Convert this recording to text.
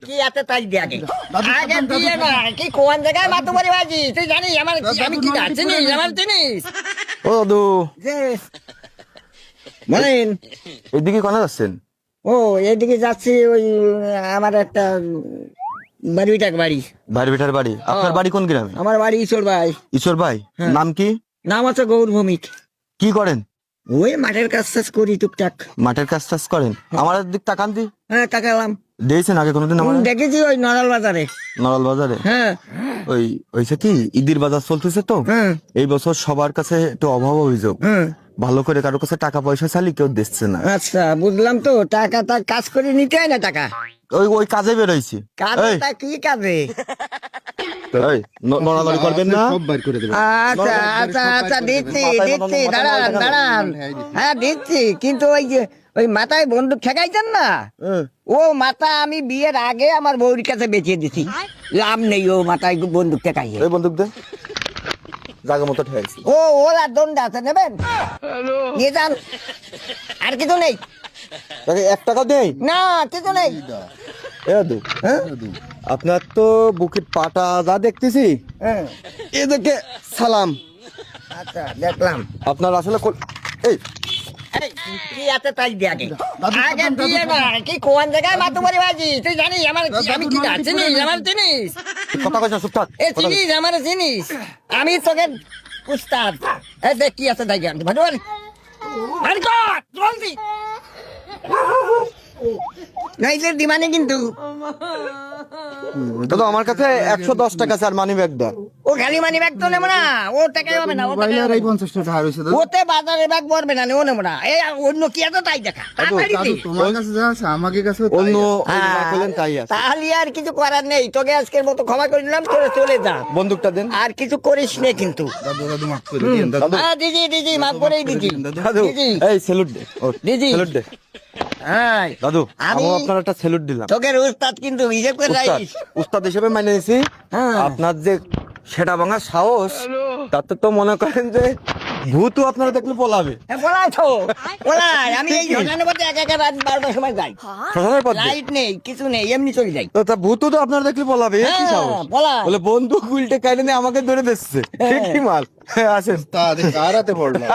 কি আছে তাই দিয়ে আগে আগে দিয়ে না কি কোন জায়গায় মাতু বলে বাজি তুই জানিস আমার আমি কি চিনিস আমার চিনিস ও দাদু যে বলেন এদিকে কোনা যাচ্ছেন? ও এদিকে যাচ্ছি ওই আমার একটা বাড়িটাক বাড়ি ভাইয়ের বেটার বাড়ি। আপনার বাড়ি কোন গ্রামে? আমার বাড়ি ঈশ্বর ভাই ঈশ্বর ভাই। হ্যাঁ। নাম কি? নাম আছে গৌর ভৌমিক। কি করেন? ওই মাঠের কাজ টাজ করি টুকটাক। মাঠের কাজ টাজ করেন? আমার দিক তাকান দি। হ্যাঁ তাকালাম। দিয়েছেন আগে কোনোদিন আমার? দেখেছি ওই নড়াল বাজারে। নড়াল বাজারে? হ্যাঁ ওই হয়েছে কি ঈদের বাজার চলতেছে তো, হ্যাঁ এই বছর সবার কাছে একটু অভাব অভিযোগ। হ্যাঁ ভালো করে কারোর কাছে টাকা পয়সা চালি কেউ দিচ্ছে না। আচ্ছা বুঝলাম তো টাকা তা কাজ করে নিতে হয় না টাকা ওই ওই কাজে বেরোইছি। এই, কাজটা কি কাজে? এই, নড়ানড়ি করবেন না। সব বাইর করে দেবে। আচ্ছা আচ্ছা আচ্ছা দিচ্ছি দিচ্ছি দাঁড়ান দাঁড়ান হ্যাঁ দিচ্ছি কিন্তু ওই যে ওই মাথায় বন্দুক ঠেকাইছেন না ও মাথা আমি বিয়ের আগে আমার বউর কাছে বেঁচে দিছি লাভ নেই ও মাথায় বন্দুক ঠেকাইয়ে এই বন্দুক দে, জায়গা মতো ঠেকাইছি। ও ওরা দণ্ড আছে নেবেন নিয়ে যান আর কিছু নেই তাকে 1 টাকা দেই না কিছু নেই এ দাদু। হ্যাঁ, আপনার তো বুকের পাটা যা দেখতেছি হ্যাঁ এদিকে সালাম। আচ্ছা দেখলাম আপনার আসলে এই এই, কি আছে তাই দিয়ে আগে আগে দিয়ে না কি কোন জায়গায় মাতু বলে বাজি তুই জানিস আমার আমি কি চিনিস আমার চিনিস কথা কইছ চুপ থাক। এ চিনিস আমার চিনিস আমি তোকে উস্তাদ এই দেখ কি আছে তাই দিয়ে ভালো আরে কর জলদি নাইলে দিমানে কিন্তু দাদু আমার কাছে 110 টাকা স্যার মানি ব্যাগ দেন। ও খালি মানি ব্যাগ তো নেবো না ও টাকা হবে না ও টাকা বাইরে হবে এই না। 50 টাকা হইছে দাদু। ওতে বাজারে ব্যাগ পড়বে না ও নেবো না এই অন্য কি আছে তাই দেখা তাড়াতাড়ি দাদু দে। তোমার কাছে যা আছে আমাকে কাছে অন্য হ্যাঁ, যা করলেন তাই আছে। তাহলে আর কিছু করার নেই তোকে আজকের মতো ক্ষমা করে দিলাম তোরে চলে যা বন্দুকটা দেন। আর কিছু করিস নে কিন্তু দাদু দাদু মাফ করে দিন দাদু। হ্যাঁ দিদি দিদি মাফ করেই দিদি দাদু দিদি এই স্যালুট দে। ও, দিদি। স্যালুট দে। হ্যাঁ দাদু আমি আমি আপনার একটা স্যালুট দিলাম। তোকে উস্তাদ কিন্তু হিসেব করে উস্তাদ, রাখিস উস্তাদ হিসেবে মানে নিয়েছি। হ্যাঁ। আপনার যে সেটা ভাঙা সাহস তাতে তো মনে করেন যে ভূতও আপনারা দেখলে পলাবে। হ্যাঁ বলাই তো বলাই আমি এই শ্মশানের পথে একা একা রাত 12টার সময় যাই শ্মশানের পথ দিয়ে? লাইট নেই কিছু নেই এমনি চলে যাই তো তা ভূতও তো আপনারা দেখলে পলাবে। এ কি হ্যাঁ, সাহস? পলায়। বলে বন্দুক উল্টে কাটে নিয়ে আমাকে ধরে দিচ্ছে। হ্যাঁ। কি মাল? হ্যাঁ, আসেন। তা কারাতে পড়লো।